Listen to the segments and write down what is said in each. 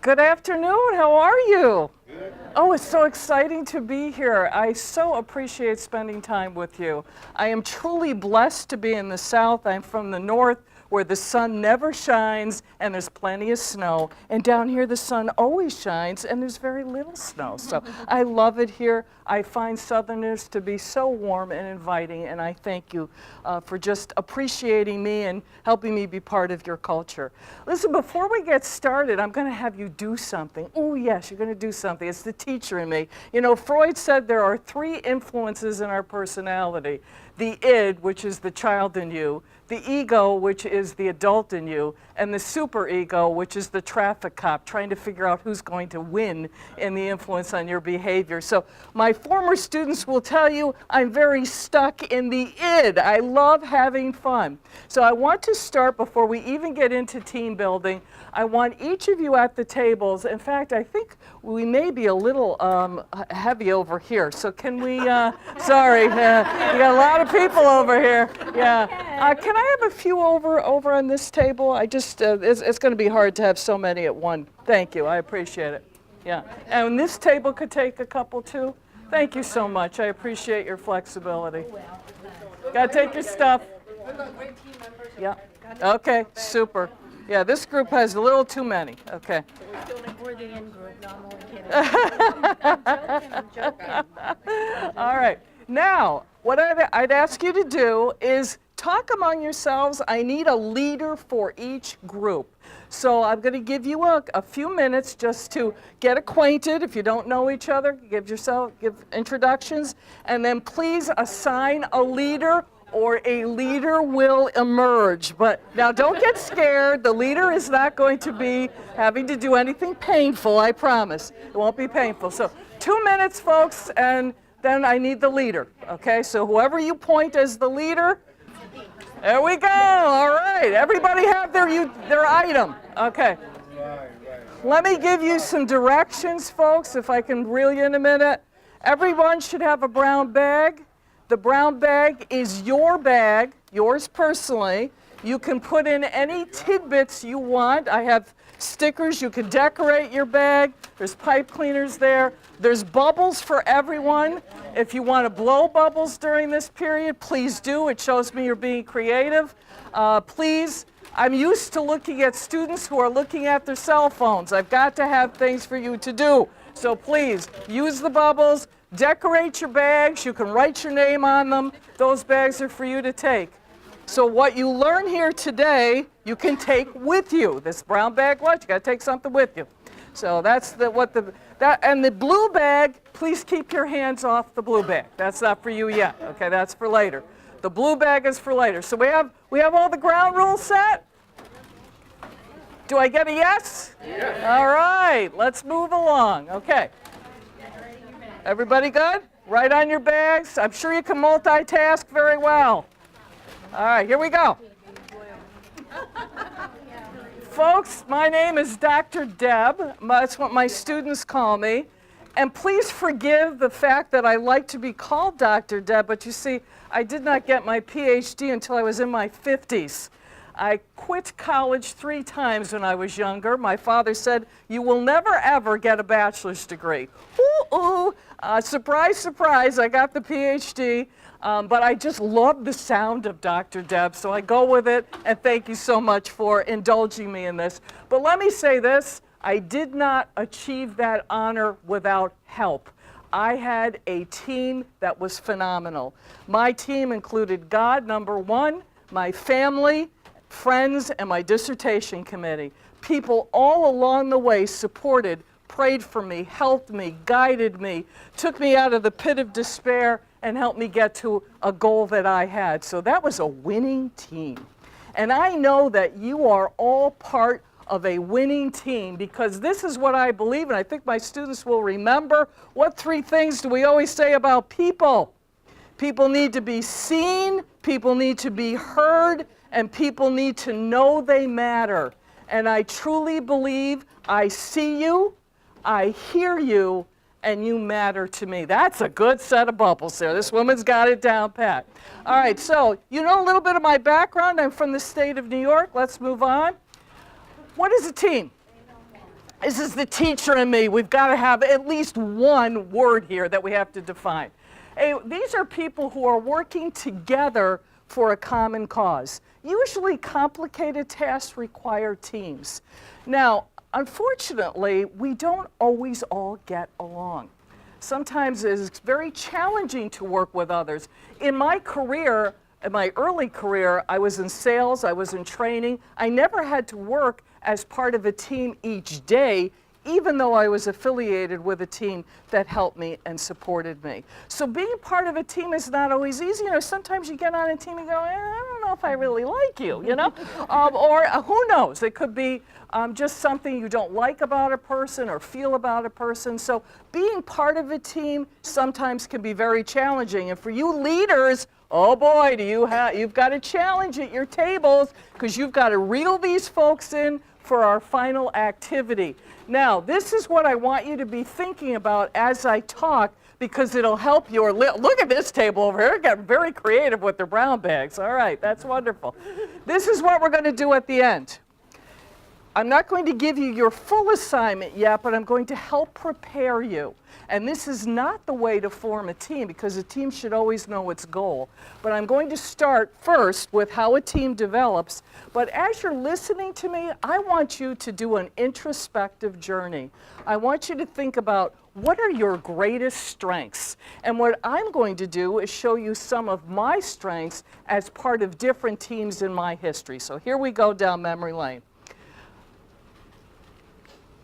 Good afternoon. How are you? Good. Oh, it's so exciting to be here. I so appreciate spending time with you. I am truly blessed to be in the South. I'm from the North, where the sun never shines and there's plenty of snow. And down here, the sun always shines and there's very little snow. So I love it here. I find Southerners to be so warm and inviting, and I thank you for just appreciating me and helping me be part of your culture. Listen, before we get started, I'm going to have you do something. Oh, yes, you're going to do something. It's the teacher in me. You know, Freud said there are three influences in our personality: the id, which is the child in you, the ego, which is the adult in you, and the superego, which is the traffic cop, trying to figure out who's going to win in the influence on your behavior. So my former students will tell you I'm very stuck in the id. I love having fun. So I want to start, before we even get into team building, I want each of you at the tables. In fact, I think we may be a little heavy over here. So can we, sorry, you got a lot of people over here. Yeah. Can I have a few over on this table? I just, it's going to be hard to have so many at one. Thank you. I appreciate it. Yeah. And this table could take a couple too. Thank you so much. I appreciate your flexibility. Got to take your stuff. Yeah. Okay. Super. Yeah, this group has a little too many. Okay. We're the in group. No, I'm joking. All right. Now, what I'd ask you to do is talk among yourselves. I need a leader for each group. So I'm going to give you a few minutes just to get acquainted. If you don't know each other, give introductions, and then please assign a leader, or a leader will emerge. But now don't get scared. The leader is not going to be having to do anything painful, I promise. It won't be painful. So 2 minutes, folks, and then I need the leader. Okay, so whoever you point as the leader, there we go. All right, everybody have their item. Okay. Let me give you some directions, folks, if I can reel you in a minute. Everyone should have a brown bag. The brown bag is your bag, yours personally. You can put in any tidbits you want. I have stickers. You can decorate your bag. There's pipe cleaners there. There's bubbles for everyone. If you want to blow bubbles during this period, please do. It shows me you're being creative. Please, I'm used to looking at students who are looking at their cell phones. I've got to have things for you to do. So please, use the bubbles. Decorate your bags. You can write your name on them. Those bags are for you to take. So what you learn here today, you can take with you. This brown bag lunch, you got to take something with you. So that's and the blue bag, please keep your hands off the blue bag. That's not for you yet. Okay, that's for later. The blue bag is for later. So we have all the ground rules set? Do I get a yes? Yes. All right, let's move along. Okay. Everybody good? Write on your bags. I'm sure you can multitask very well. All right, here we go. Folks, my name is Dr. Deb. That's what my students call me. And please forgive the fact that I like to be called Dr. Deb, but you see, I did not get my PhD until I was in my 50s. I quit college 3 times when I was younger. My father said, "You will never, ever get a bachelor's degree." Ooh. Surprise, surprise, I got the PhD, but I just love the sound of Dr. Deb, so I go with it, and thank you so much for indulging me in this. But let me say this, I did not achieve that honor without help. I had a team that was phenomenal. My team included God, number 1, my family, friends, and my dissertation committee. People all along the way supported, prayed for me, helped me, guided me, took me out of the pit of despair, and helped me get to a goal that I had. So that was a winning team. And I know that you are all part of a winning team, because this is what I believe, and I think my students will remember. What 3 things do we always say about people? People need to be seen, people need to be heard, and people need to know they matter. And I truly believe I see you, I hear you, and you matter to me. That's a good set of bubbles there. This woman's got it down pat. All right, so you know a little bit of my background. I'm from the state of New York. Let's move on. What is a team? This is the teacher in me. We've got to have at least one word here that we have to define. These are people who are working together for a common cause. Usually complicated tasks require teams. Now, unfortunately, we don't always all get along. Sometimes it's very challenging to work with others. In my career, in my early career, I was in sales, I was in training. I never had to work as part of a team each day, even though I was affiliated with a team that helped me and supported me. So being part of a team is not always easy. You know, sometimes you get on a team and go, I don't know if I really like you, you know? Or who knows, it could be just something you don't like about a person or feel about a person. So being part of a team sometimes can be very challenging. And for you leaders, oh boy, you've got a challenge at your tables because you've got to reel these folks in for our final activity. Now, this is what I want you to be thinking about as I talk because it'll help your, look at this table over here, got very creative with their brown bags. All right, that's wonderful. This is what we're going to do at the end. I'm not going to give you your full assignment yet, but I'm going to help prepare you. And this is not the way to form a team because a team should always know its goal. But I'm going to start first with how a team develops. But as you're listening to me, I want you to do an introspective journey. I want you to think about what are your greatest strengths? And what I'm going to do is show you some of my strengths as part of different teams in my history. So here we go down memory lane.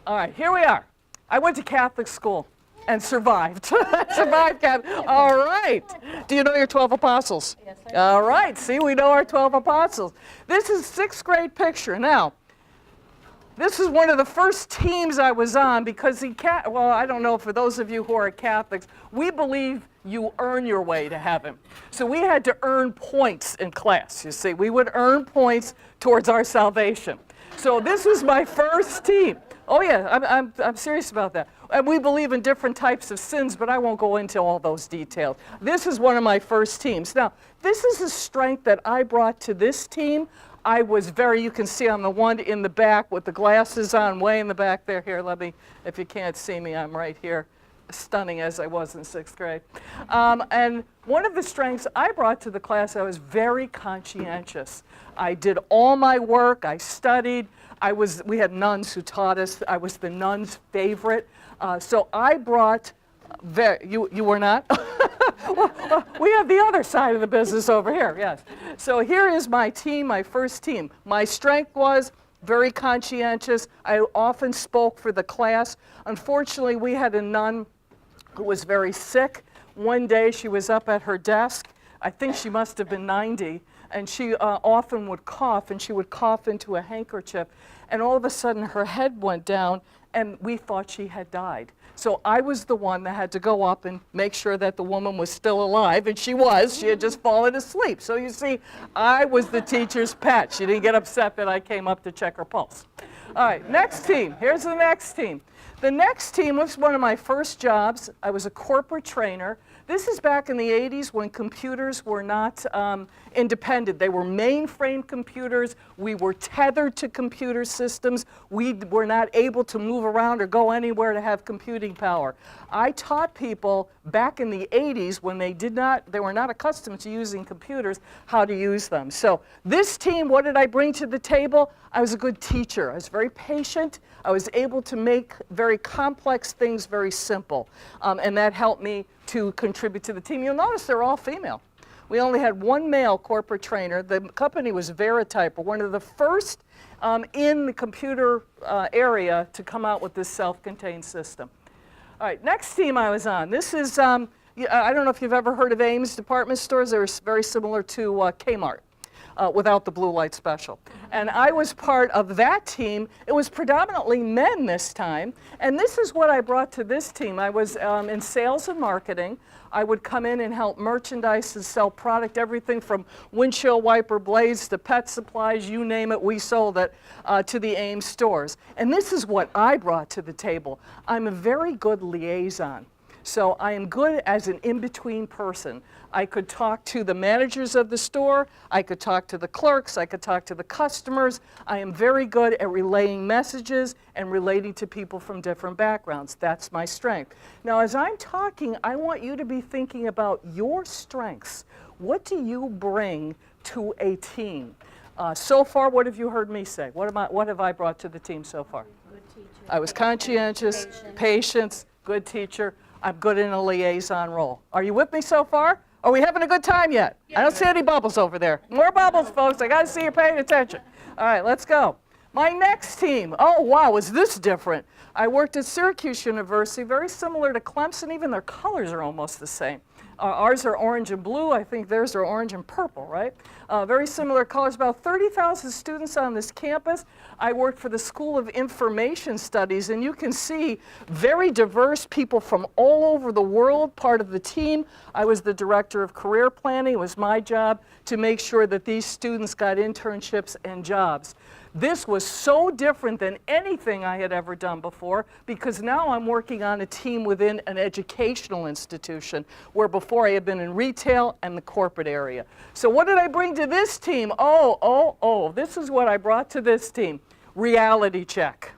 All right, here we are. I went to Catholic school and survived. Survived Catholic. All right. Do you know your 12 apostles? Yes, I do. All right. See, we know our 12 apostles. This is 6th grade picture. Now, this is one of the first teams I was on because well, I don't know, for those of you who are Catholics, we believe you earn your way to heaven. So we had to earn points in class, you see. We would earn points towards our salvation. So this was my first team. Oh yeah, I'm serious about that. And we believe in different types of sins, but I won't go into all those details. This is one of my first teams. Now, this is a strength that I brought to this team. I was you can see I'm the one in the back with the glasses on, way in the back there. Here, let me, if you can't see me, I'm right here, stunning as I was in 6th grade. And one of the strengths I brought to the class, I was very conscientious. I did all my work, I studied. We had nuns who taught us. I was the nun's favorite. So I brought, you were not? Well, we have the other side of the business over here, yes. So here is my team, my first team. My strength was very conscientious. I often spoke for the class. Unfortunately, we had a nun who was very sick. One day she was up at her desk. I think she must have been 90. And she often would cough, and she would cough into a handkerchief. And all of a sudden, her head went down, and we thought she had died. So I was the one that had to go up and make sure that the woman was still alive, and she was. She had just fallen asleep. So you see, I was the teacher's pet. She didn't get upset that I came up to check her pulse. All right, next team. Here's the next team. The next team was one of my first jobs. I was a corporate trainer. This is back in the 80s when computers were not independent. They were mainframe computers. We were tethered to computer systems. We were not able to move around or go anywhere to have computing power. I taught people back in the 80s when they were not accustomed to using computers, how to use them. So this team, what did I bring to the table? I was a good teacher. I was very patient. I was able to make very complex things very simple. And that helped me to contribute to the team. You'll notice they're all female. We only had one male corporate trainer. The company was Verityper, one of the first in the computer area to come out with this self-contained system. All right, next team I was on. This is, I don't know if you've ever heard of Ames department stores. They're very similar to Kmart. Without the blue light special. And I was part of that team. It was predominantly men this time. And this is what I brought to this team. I was in sales and marketing. I would come in and help merchandise and sell product, everything from windshield wiper blades to pet supplies, you name it, we sold it to the Ames stores. And this is what I brought to the table. I'm a very good liaison. So I am good as an in-between person. I could talk to the managers of the store, I could talk to the clerks, I could talk to the customers. I am very good at relaying messages and relating to people from different backgrounds. That's my strength. Now, as I'm talking, I want you to be thinking about your strengths. What do you bring to a team? So far, what have you heard me say? What have I brought to the team so far? Good teacher. I was conscientious, patience, good teacher. I'm good in a liaison role. Are you with me so far? Are we having a good time yet? I don't see any bubbles over there. More bubbles, folks. I got to see you're paying attention. All right, let's go. My next team. Oh, wow, is this different? I worked at Syracuse University, very similar to Clemson. Even their colors are almost the same. Ours are orange and blue. I think theirs are orange and purple, right? Very similar colors. About 30,000 students on this campus. I worked for the School of Information Studies, and you can see very diverse people from all over the world, part of the team. I was the director of career planning. It was my job to make sure that these students got internships and jobs. This was so different than anything I had ever done before, because now I'm working on a team within an educational institution, where before I had been in retail and the corporate area. So what did I bring to this team? This is what I brought to this team. Reality check.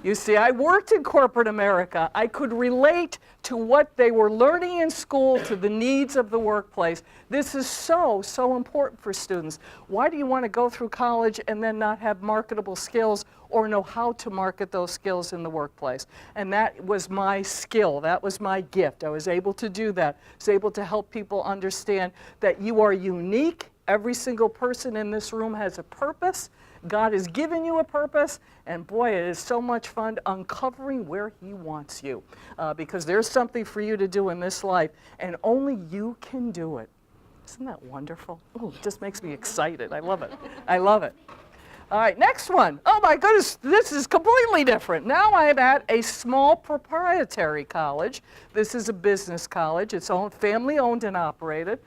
You see, I worked in corporate America. I could relate to what they were learning in school to the needs of the workplace. This is so important for students. Why do you want to go through college and then not have marketable skills or know how to market those skills in the workplace? And that was my skill. That was my gift. I was able to do that. I was able to help people understand that you are unique. Every single person in this room has a purpose. God has given you a purpose, and boy, it is so much fun uncovering where He wants you, because there's something for you to do in this life, and only you can do it. Isn't that wonderful? Oh, it just makes me excited. I love it. I love it. All right, next one. Oh my goodness, this is completely different. Now I'm at a small proprietary college. This is a business college. It's family owned and operated.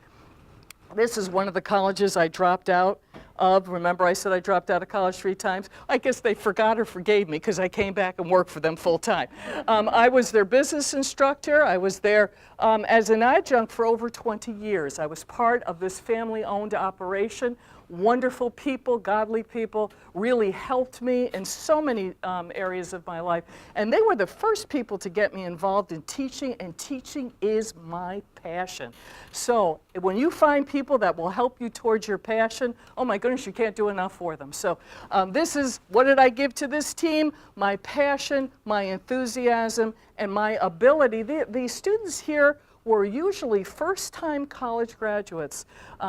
This is one of the colleges I dropped out of. Remember I said I dropped out of college 3 times? I guess they forgot or forgave me because I came back and worked for them full time. I was their business instructor. I was there as an adjunct for over 20 years. I was part of this family-owned operation. Wonderful people, godly people, really helped me in so many areas of my life. And they were the first people to get me involved in teaching, and teaching is my passion. So when you find people that will help you towards your passion, oh my goodness, you can't do enough for them. So this is, what did I give to this team? My passion, my enthusiasm, and my ability. The students here were usually first-time college graduates.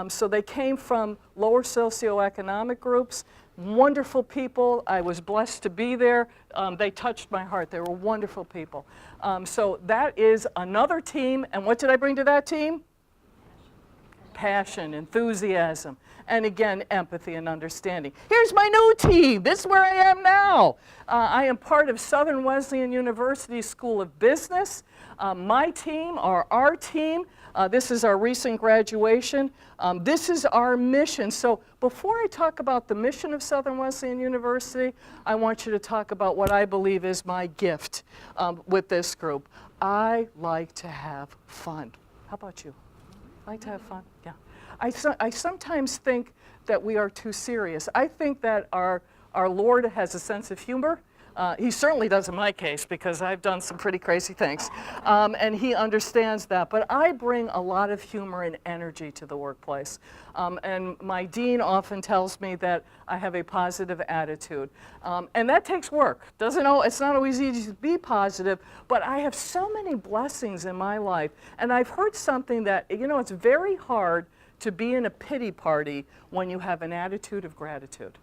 So they came from lower socioeconomic groups, wonderful people. I was blessed to be there. They touched my heart. They were wonderful people. So that is another team. And what did I bring to that team? Passion, enthusiasm, and again, empathy and understanding. Here's my new team. This is where I am now. I am part of Southern Wesleyan University School of Business. My team, or our team, this is our recent graduation. This is our mission. So before I talk about the mission of Southern Wesleyan University, I want you to talk about what I believe is my gift with this group. I like to have fun. How about you? Like to have fun? Yeah. I sometimes think that we are too serious. I think that our Lord has a sense of humor. He certainly does in my case, because I've done some pretty crazy things. And He understands that. But I bring a lot of humor and energy to the workplace. And my dean often tells me that I have a positive attitude. And that takes work. It's not always easy to be positive, but I have so many blessings in my life. And I've heard something that, it's very hard to be in a pity party when you have an attitude of gratitude.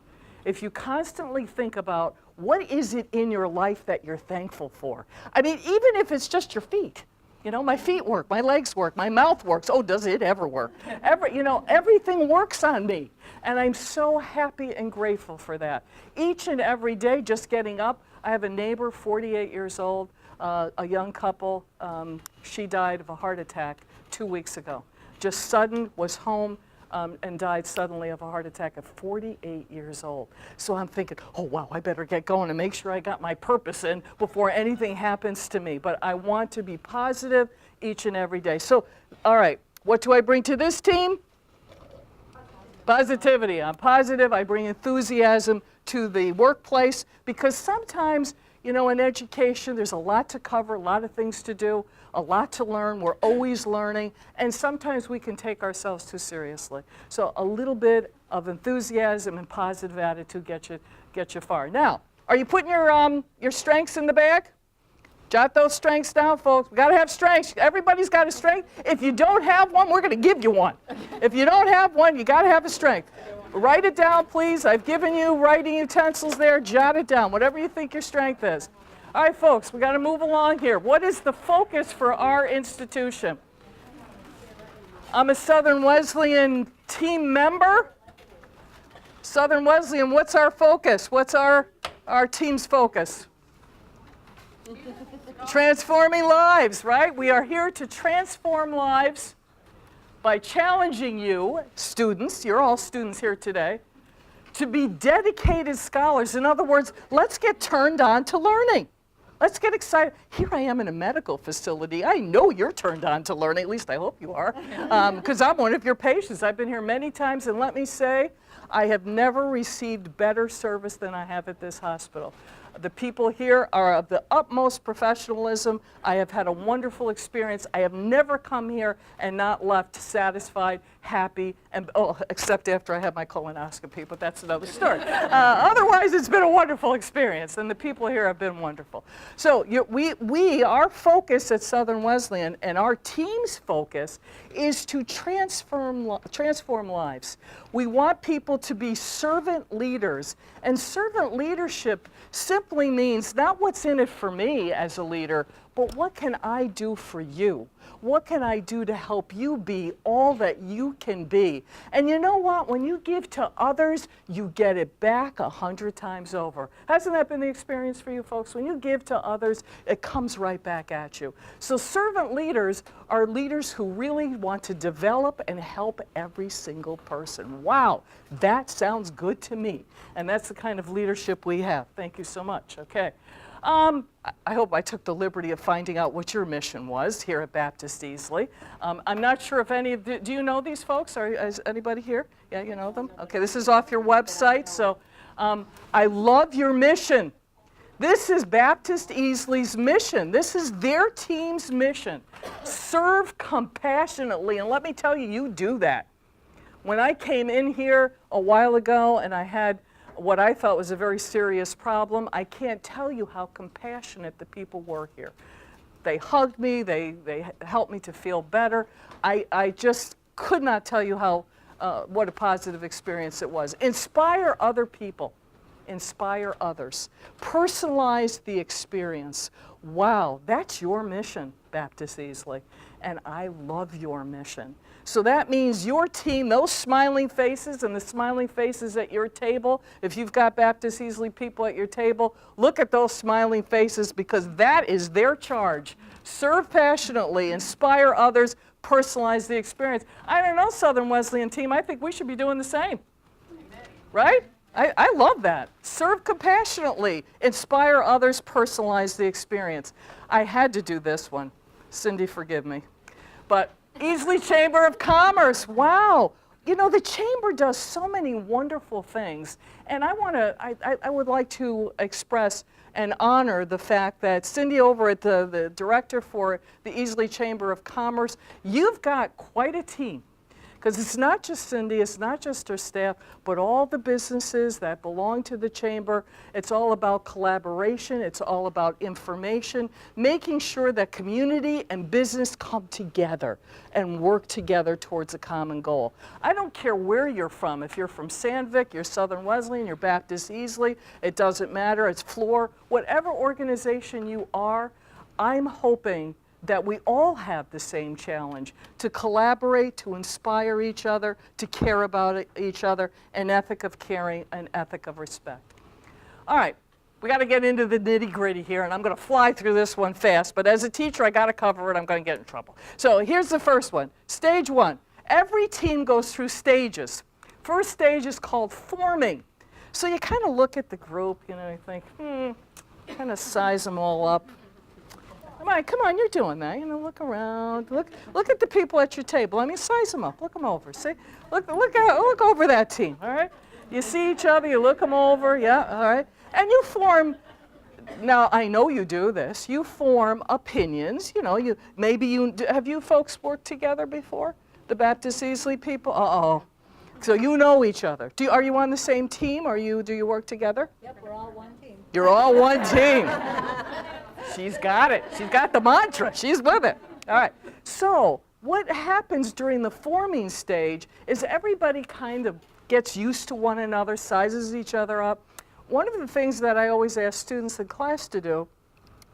If you constantly think about what is it in your life that you're thankful for? I mean, even if it's just your feet. My feet work, my legs work, my mouth works. Oh, does it ever work? Everything works on me. And I'm so happy and grateful for that. Each and every day, just getting up. I have a neighbor, 48 years old, a young couple. She died of a heart attack 2 weeks ago. Just sudden, was home. and died suddenly of a heart attack at 48 years old. So I'm thinking, oh wow, I better get going and make sure I got my purpose in before anything happens to me. But I want to be positive each and every day. So, all right, what do I bring to this team? Positivity. I'm positive. I bring enthusiasm to the workplace because sometimes, you know, in education, there's a lot to cover, a lot of things to do, a lot to learn. We're always learning, and sometimes we can take ourselves too seriously. So a little bit of enthusiasm and positive attitude get you far. Now, are you putting your strengths in the bag? Jot those strengths down, folks. We got to have strengths. Everybody's got a strength. If you don't have one, we're going to give you one. If you don't have one, you got to have a strength. Write it down, please. I've given you writing utensils there. Jot it down, whatever you think your strength is. All right, folks, we got to move along here. What is the focus for our institution? I'm a Southern Wesleyan team member. Southern Wesleyan, what's our focus? What's our team's focus? Transforming lives, right? We are here to transform lives by challenging you, students, you're all students here today, to be dedicated scholars. In other words, let's get turned on to learning. Let's get excited. Here I am in a medical facility. I know you're turned on to learning, at least I hope you are, because I'm one of your patients. I've been here many times, and let me say, I have never received better service than I have at this hospital. The people here are of the utmost professionalism. I have had a wonderful experience. I have never come here and not left satisfied, happy, and except after I had my colonoscopy, but that's another story. Otherwise, it's been a wonderful experience, and the people here have been wonderful. So our focus at Southern Wesleyan and our team's focus is to transform lives. We want people to be servant leaders, and servant leadership simply means not what's in it for me as a leader, but what can I do for you? What can I do to help you be all that you can be? And you know what? When you give to others, you get it back 100 times over. Hasn't that been the experience for you folks? When you give to others, it comes right back at you. So servant leaders are leaders who really want to develop and help every single person. Wow, that sounds good to me. And that's the kind of leadership we have. Thank you so much. Okay. I hope I took the liberty of finding out what your mission was here at Baptist Easley. I'm not sure if any of do you know these folks? Is anybody here? Yeah, you know them? Okay, this is off your website. So I love your mission. This is Baptist Easley's mission. This is their team's mission. Serve compassionately. And let me tell you, you do that. When I came in here a while ago and I had what I thought was a very serious problem, I can't tell you how compassionate the people were here. They hugged me, they helped me to feel better. I just could not tell you how what a positive experience it was. Inspire other people. Inspire others. Personalize the experience. Wow, that's your mission, Baptist Easley, and I love your mission. So that means your team, those smiling faces and the smiling faces at your table, if you've got Baptist Easley people at your table, look at those smiling faces because that is their charge. Serve passionately, inspire others, personalize the experience. I don't know, Southern Wesleyan team, I think we should be doing the same. Right? I love that. Serve compassionately, inspire others, personalize the experience. I had to do this one. Cindy, forgive me. But Easley Chamber of Commerce, wow. You know, the Chamber does so many wonderful things, and I would like to express and honor the fact that Cindy over at the director for the Easley Chamber of Commerce, you've got quite a team. Because it's not just Cindy, it's not just her staff, but all the businesses that belong to the Chamber. It's all about collaboration, it's all about information, making sure that community and business come together and work together towards a common goal. I don't care where you're from. If you're from Sandvik, you're Southern Wesleyan, you're Baptist Easley, it doesn't matter, it's Floor. Whatever organization you are, I'm hoping that we all have the same challenge, to collaborate, to inspire each other, to care about each other, an ethic of caring, an ethic of respect. All right, we got to get into the nitty-gritty here, and I'm going to fly through this one fast, but as a teacher, I got to cover it. I'm going to get in trouble. So here's the first one. Stage one, every team goes through stages. First stage is called forming. So you kind of look at the group, you know, you think, kind of size them all up. Come on, you're doing that. You know, look around. Look at the people at your table. I mean, size them up. Look them over. See, look over that team. All right. You see each other. You look them over. Yeah. All right. And you form. Now I know you do this. You form opinions. You know, have you folks worked together before? The Baptist Easley people. Uh-oh. So you know each other. Are you on the same team? Do you work together? Yep, we're all one team. You're all one team. She's got it. She's got the mantra. She's with it. All right. So what happens during the forming stage is everybody kind of gets used to one another, sizes each other up. One of the things that I always ask students in class to do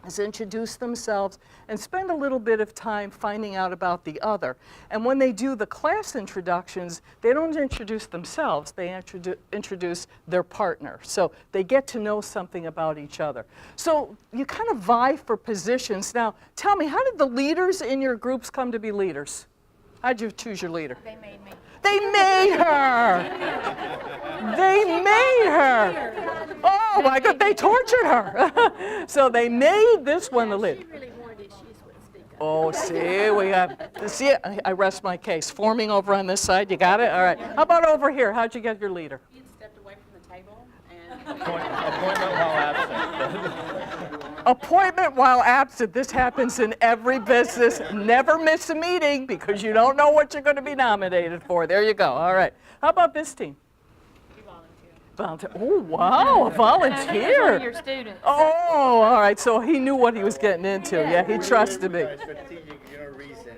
is introduce themselves and spend a little bit of time finding out about the other. And when they do the class introductions, they don't introduce themselves, they introduce their partner. So they get to know something about each other. So you kind of vie for positions. Now, tell me, how did the leaders in your groups come to be leaders? How did you choose your leader? They made me. They made her! They made her! Oh my God, they tortured her! So they made this one the leader. She really wanted it. She just wouldn't speak up. Oh, see, I rest my case. Forming over on this side, you got it? All right. How about over here? How'd you get your leader? You'd stepped away from the table and Appointment while absent. Appointment while absent. This happens in every business. Never miss a meeting because you don't know what you're going to be nominated for. There you go. All right. How about this team? you volunteered. Volunteer. Oh, wow, a volunteer. Your student. Oh, all right. So he knew what he was getting into. Yeah, he trusted me.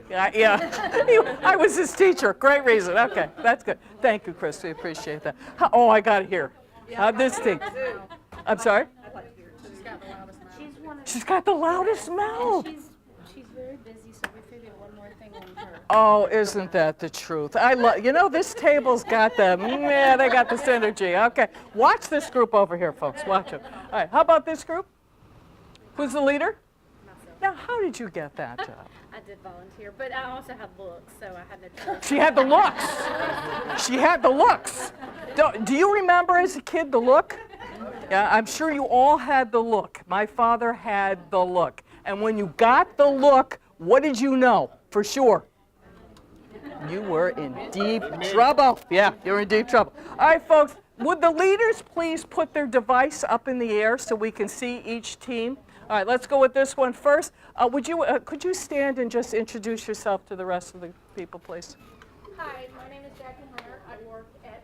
Yeah. I was his teacher. Great reason. Okay, that's good. Thank you, Chris. We appreciate that. Oh, I got it here. This team. I'm sorry? She's got the loudest mouth. She's got the loudest mouth. She's very busy, so we figured one more thing on her. Oh, isn't that the truth? This table's got the, they got the synergy. Okay, watch this group over here, folks. Watch it. All right, how about this group? Who's the leader? Myself. Now, how did you get that job? I did volunteer, but I also have looks, so I had no choice. She had the looks. She had the looks. Do you remember as a kid the look? Yeah, I'm sure you all had the look. My father had the look. And when you got the look, what did you know for sure? You were in deep trouble. Yeah, you're in deep trouble. All right, folks, would the leaders please put their device up in the air so we can see each team? All right, let's go with this one first. Could you stand and just introduce yourself to the rest of the people, please? Hi, my name is Jackie Hunter. I work at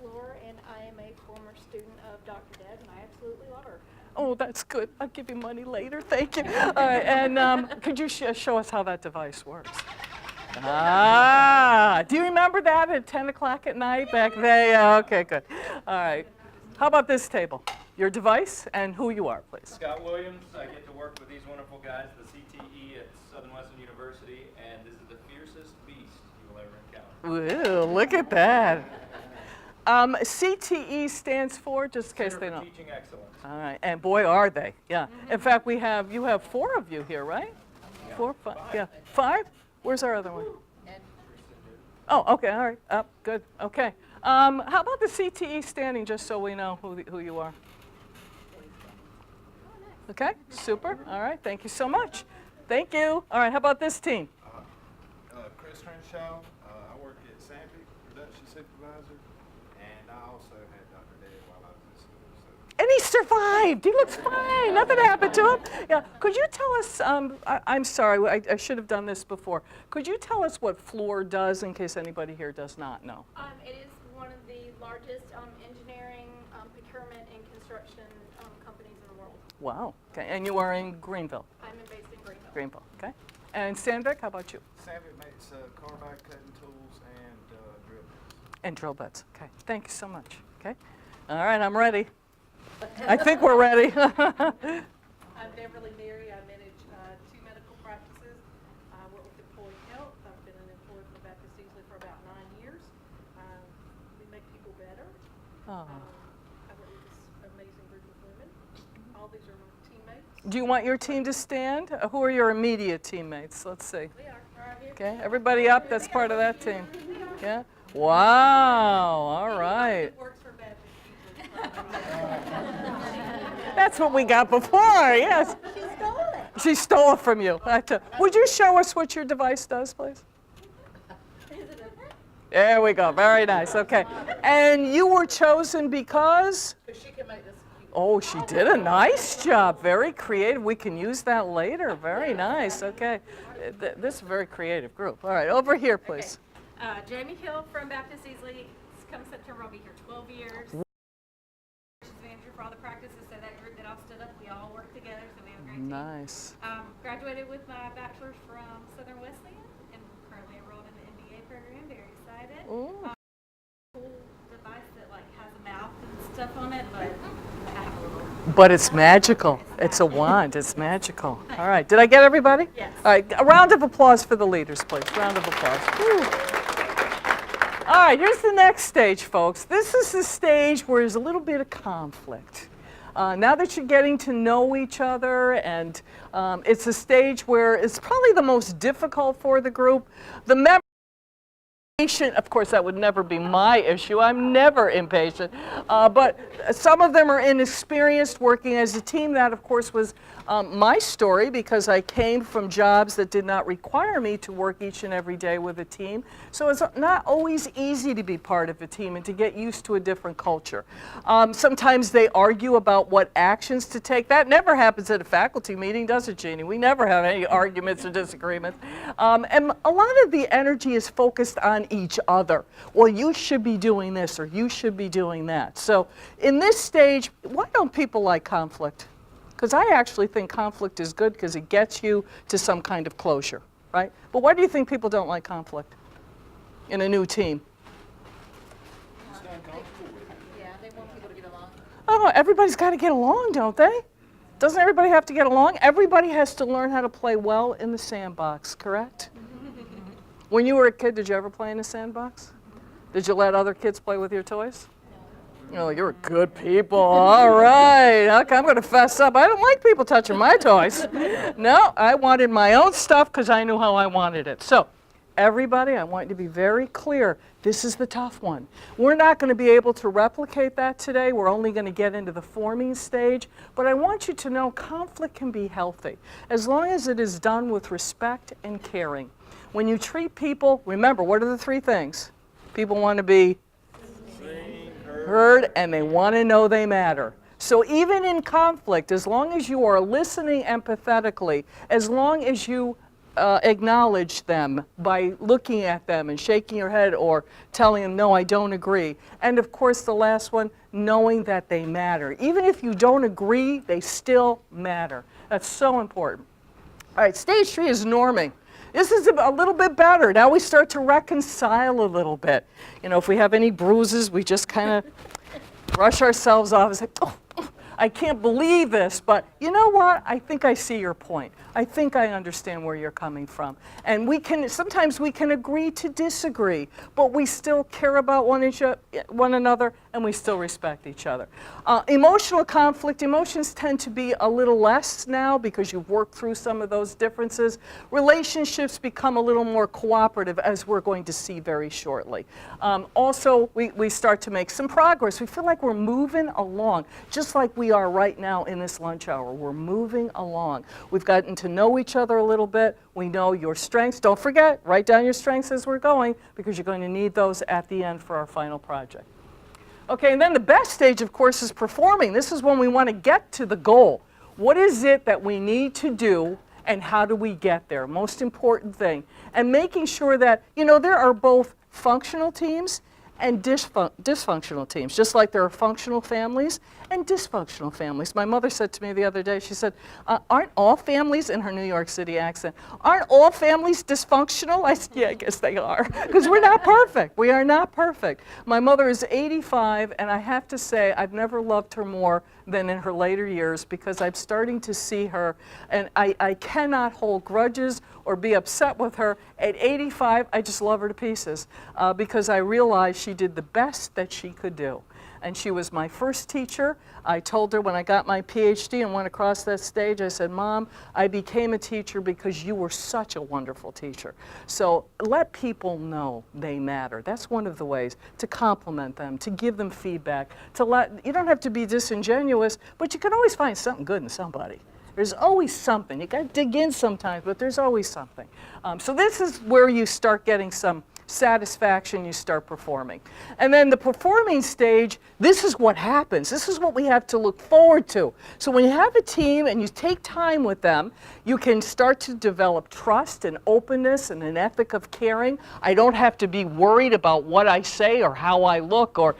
Floor, and I am a former student of Dr. Deb, and I absolutely love her. Oh, that's good. I'll give you money later. Thank you. All right, and could you show us how that device works? Do you remember that at 10 o'clock at night back there? Yeah, okay, good. All right. How about this table? Your device and who you are, please. Scott Williams. I get to work with these wonderful guys, the CTE at Southern Western University, and this is the fiercest beast you will ever encounter. Ooh, look at that. CTE stands for, just in case Center they for don't. Teaching Excellence. All right, and boy, are they. Yeah. In fact, you have 4 of you here, right? 4, 5. Yeah. 5? Where's our other one? Oh, okay, all right. Up, good. Okay. How about the CTE standing, just so we know who you are? Okay, super. All right, thank you so much. Thank you. All right, how about this team? Chris Henshaw. I work at Sandvik, production supervisor, and I also had Dr. Dad while I was in school. So. And he survived. He looks fine. Nothing happened to him. Yeah. Could you tell us? I'm sorry. I should have done this before. Could you tell us what Floor does, in case anybody here does not know? It is one of the largest engineering, procurement, and construction companies in the world. Wow. Okay. And you are in Greenville. I'm based in Greenville. Greenville. Okay. And Sandvik, how about you? Sandvik makes carbide cutting tools and drill bits. And drill bits. Okay. Thank you so much. Okay. All right. I'm ready. I think we're ready. I'm Beverly Mary. I manage 2 medical practices. I work with Employee Health. I've been an employee for Baptist Easley for about 9 years. We make people better. Oh. I work with this amazing group of women. All these are my teammates. Do you want your team to stand? Who are your immediate teammates? Let's see. They are right here. Okay. Everybody up. That's part of that team. Yeah. Wow. All right. It works for Baptist Easily. That's what we got before. Yes. She stole it. She stole it from you. Would you show us what your device does, please? There we go. Very nice. Okay. And you were chosen because? She can make this cute. Oh, she did a nice job. Very creative. We can use that later. Very nice. Okay. This is a very creative group. All right. Over here, please. Jamie Hill from Baptist Easley. Come September, I'll be here 12 years. She's manager for all the practices, so that group that all stood up, we all work together, so we have a great team. Nice. Graduated with my bachelor's from Southern Wesleyan and currently enrolled in the MBA program. Very excited. Ooh. Cool device that like has a mouth and stuff on it, but I have a little. But it's magical. It's a wand. It's magical. All right. Did I get everybody? Yes. All right. A round of applause for the leaders, please. Round of applause. Woo. All right. Here's the next stage, folks. This is the stage where there's a little bit of conflict. Now that you're getting to know each other, and it's a stage where it's probably the most difficult for the group. The members. Of course, that would never be my issue. I'm never impatient. But some of them are inexperienced working as a team. That, of course, was my story because I came from jobs that did not require me to work each and every day with a team. So it's not always easy to be part of a team and to get used to a different culture. Sometimes they argue about what actions to take. That never happens at a faculty meeting, does it, Jeannie? We never have any arguments or disagreements. And a lot of the energy is focused on each other. Well, you should be doing this or you should be doing that. So in this stage, why don't people like conflict? Because I actually think conflict is good because it gets you to some kind of closure, right? But why do you think people don't like conflict in a new team? Yeah, they want people to get along. Oh, everybody's got to get along, don't they? Doesn't everybody have to get along? Everybody has to learn how to play well in the sandbox, correct? When you were a kid, did you ever play in a sandbox? Did you let other kids play with your toys? Oh, you're good people. All right. Okay, I'm going to fess up. I don't like people touching my toys. No, I wanted my own stuff because I knew how I wanted it. So, everybody, I want you to be very clear. This is the tough one. We're not going to be able to replicate that today. We're only going to get into the forming stage. But I want you to know conflict can be healthy as long as it is done with respect and caring. When you treat people, remember, what are the three things? People want to be heard, and they want to know they matter. So even in conflict, as long as you are listening empathetically, as long as you acknowledge them by looking at them and shaking your head or telling them, no, I don't agree. And of course, the last one, knowing that they matter. Even if you don't agree, they still matter. That's so important. All right, stage 3 is norming. This is a little bit better. Now we start to reconcile a little bit. You know, if we have any bruises, we just kind of brush ourselves off and say, oh, I can't believe this, but you know what? I think I see your point. I think I understand where you're coming from. And sometimes we can agree to disagree, but we still care about one another and we still respect each other. Emotional conflict, emotions tend to be a little less now because you've worked through some of those differences. Relationships become a little more cooperative, as we're going to see very shortly. Also, we start to make some progress. We feel like we're moving along, just like we are right now in this lunch hour. We're moving along. We've gotten to know each other a little bit. We know your strengths. Don't forget, write down your strengths as we're going, because you're going to need those at the end for our final project. Okay, and then the best stage, of course, is performing. This is when we want to get to the goal. What is it that we need to do, and how do we get there? Most important thing. And making sure that, you know, there are both functional teams and dysfunctional teams, just like there are functional families and dysfunctional families. My mother said to me the other day, she said, aren't all families, in her New York City accent, aren't all families dysfunctional? I said, yeah, I guess they are, because we're not perfect. We are not perfect. My mother is 85, and I have to say, I've never loved her more than in her later years, because I'm starting to see her, and I cannot hold grudges or be upset with her. At 85, I just love her to pieces, because I realize she did the best that she could do. and she was my first teacher. I told her when I got my PhD and went across that stage, I said, Mom, I became a teacher because you were such a wonderful teacher. So let people know they matter. That's one of the ways to compliment them, to give them feedback, you don't have to be disingenuous, but you can always find something good in somebody. There's always something. You got to dig in sometimes, but there's always something. So this is where you start getting some satisfaction, you start performing. And then the performing stage, this is what happens. This is what we have to look forward to. So when you have a team and you take time with them, you can start to develop trust and openness and an ethic of caring. I don't have to be worried about what I say or how I look or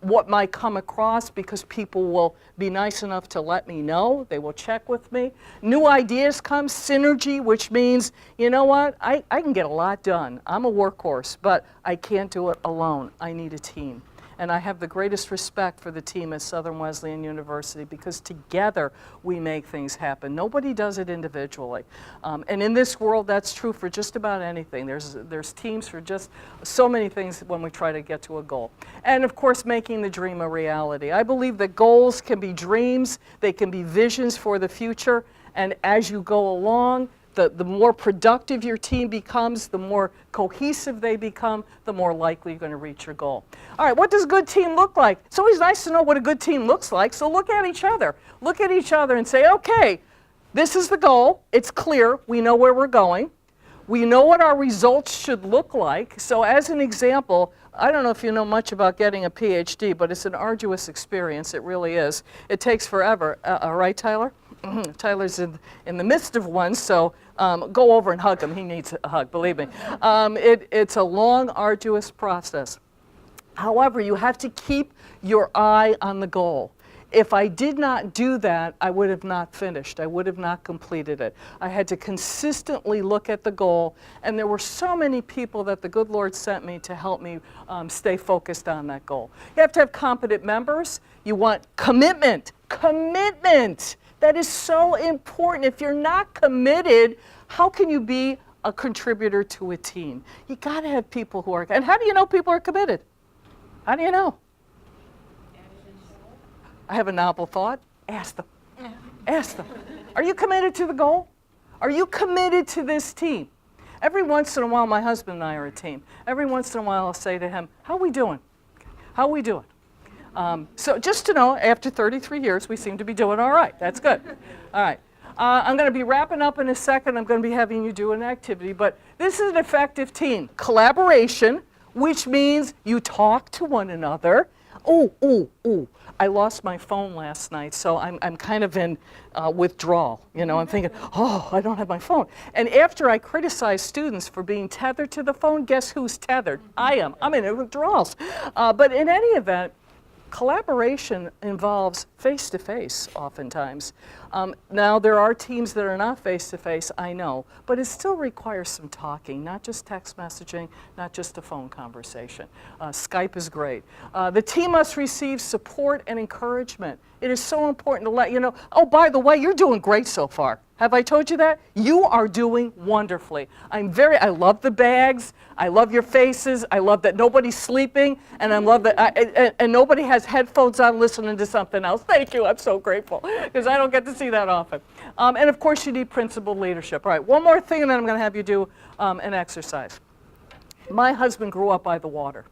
what might come across, because people will be nice enough to let me know. They will check with me. New ideas come, synergy, which means, you know what, I can get a lot done. I'm a workhorse, but I can't do it alone. I need a team. And I have the greatest respect for the team at Southern Wesleyan University, because together we make things happen. Nobody does it individually. And in this world, that's true for just about anything. There's teams for just so many things when we try to get to a goal. And of course, making the dream a reality. I believe that goals can be dreams, they can be visions for the future, and as you go along, the more productive your team becomes, the more cohesive they become, the more likely you're going to reach your goal. All right, what does a good team look like? It's always nice to know what a good team looks like, so look at each other. Look at each other and say, okay, this is the goal. It's clear. We know where we're going. We know what our results should look like. So as an example, I don't know if you know much about getting a PhD, but it's an arduous experience. It really is. It takes forever. Right, Tyler? Tyler's in the midst of one, so go over and hug him. He needs a hug, believe me. It's a long, arduous process. However, you have to keep your eye on the goal. If I did not do that, I would have not finished. I would have not completed it. I had to consistently look at the goal, and there were so many people that the good Lord sent me to help me stay focused on that goal. You have to have competent members. You want commitment. Commitment! That is so important. If you're not committed, how can you be a contributor to a team? You got to have people who are, and how do you know people are committed? How do you know? I have a novel thought. Ask them. Ask them. Are you committed to the goal? Are you committed to this team? Every once in a while, my husband and I are a team. Every once in a while, I'll say to him, how are we doing? How are we doing? So just to know, after 33 years, we seem to be doing all right. That's good. All right. I'm going to be wrapping up in a second. I'm going to be having you do an activity, but this is an effective team. Collaboration, which means you talk to one another. Oh, I lost my phone last night, so I'm kind of in withdrawal. You know, I'm thinking, oh, I don't have my phone. And after I criticize students for being tethered to the phone, guess who's tethered? I am. I'm in withdrawals. But in any event, collaboration involves face-to-face oftentimes. Now, there are teams that are not face-to-face, I know, but it still requires some talking, not just text messaging, not just a phone conversation. Skype is great. The team must receive support and encouragement. It is so important to let you know, oh, by the way, you're doing great so far. Have I told you that? You are doing wonderfully. I love the bags. I love your faces. I love that nobody's sleeping, and I love that, and nobody has headphones on listening to something else. Thank you. I'm so grateful, because I don't get to see that often. And of course, you need principled leadership. All right, one more thing, and then I'm going to have you do an exercise. My husband grew up by the water.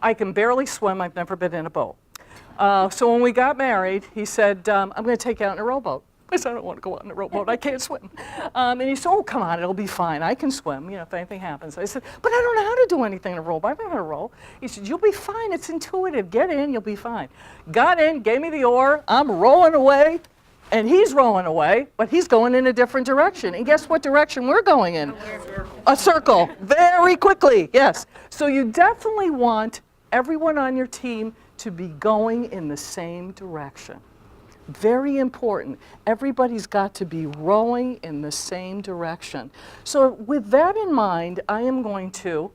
I can barely swim. I've never been in a boat. So when we got married, he said, I'm going to take you out in a rowboat. I said, I don't want to go out in a rowboat. I can't swim. And he said, oh, come on, it'll be fine. I can swim, you know, if anything happens. I said, but I don't know how to do anything in a rowboat. I've never row. He said, you'll be fine. It's intuitive. Get in, you'll be fine. Got in, gave me the oar. I'm rowing away, and he's rowing away, but he's going in a different direction. And guess what direction we're going in? A circle. Very quickly, yes. So you definitely want everyone on your team to be going in the same direction. Very important. Everybody's got to be rowing in the same direction. So with that in mind, I am going to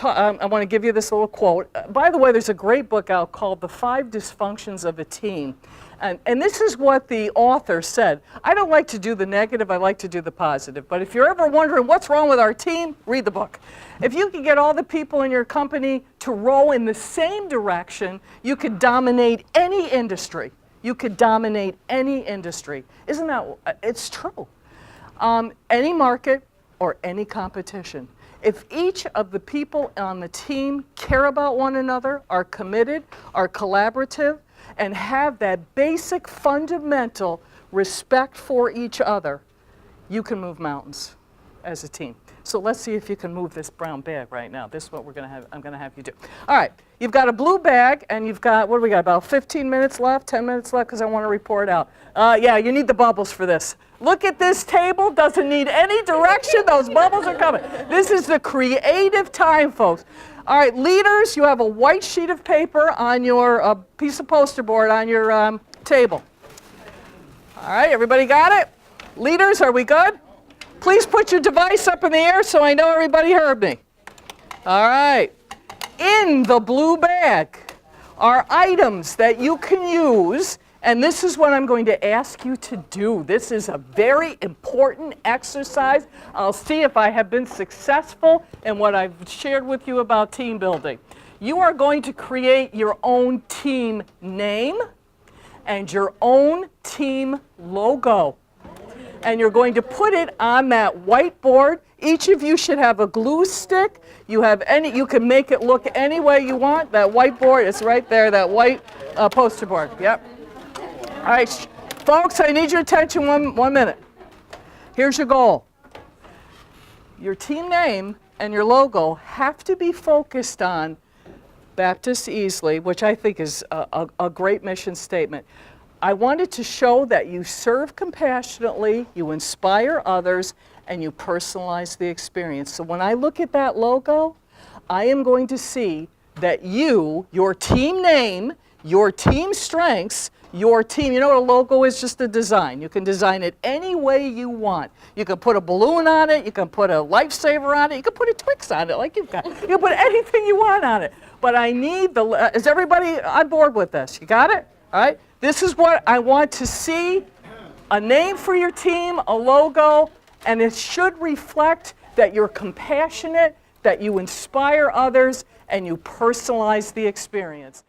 I want to give you this little quote. By the way, there's a great book out called The 5 Dysfunctions of a Team. And this is what the author said. I don't like to do the negative, I like to do the positive. But if you're ever wondering what's wrong with our team, read the book. If you can get all the people in your company to row in the same direction, you could dominate any industry. You could dominate any industry. Isn't that, it's true. Any market or any competition. If each of the people on the team care about one another, are committed, are collaborative, and have that basic fundamental respect for each other, you can move mountains as a team. So let's see if you can move this brown bag right now. This is what I'm gonna have you do. All right, you've got a blue bag and you've got, what do we got, about 15 minutes left, 10 minutes left, because I want to report out. Yeah, you need the bubbles for this. Look at this table, doesn't need any direction, those bubbles are coming. This is the creative time, folks. All right, leaders, you have a white sheet of paper on your piece of poster board on your table. All right, everybody got it? Leaders, are we good? Please put your device up in the air so I know everybody heard me. All right. In the blue bag are items that you can use, and this is what I'm going to ask you to do. This is a very important exercise. I'll see if I have been successful in what I've shared with you about team building. You are going to create your own team name and your own team logo. And you're going to put it on that whiteboard. Each of you should have a glue stick. You can make it look any way you want. That whiteboard is right there, that white poster board. Yep. All right, folks, I need your attention one minute. Here's your goal. Your team name and your logo have to be focused on Baptist Easley, which I think is a great mission statement. I wanted to show that you serve compassionately, you inspire others, and you personalize the experience. So when I look at that logo, I am going to see that you, your team name, your team strengths, your team, you know what a logo is? Just a design. You can design it any way you want. You can put a balloon on it, you can put a lifesaver on it, you can put a Twix on it like you've got. You can put anything you want on it. But I need is everybody on board with this? You got it? All right? This is what I want to see, a name for your team, a logo, and it should reflect that you're compassionate, that you inspire others, and you personalize the experience.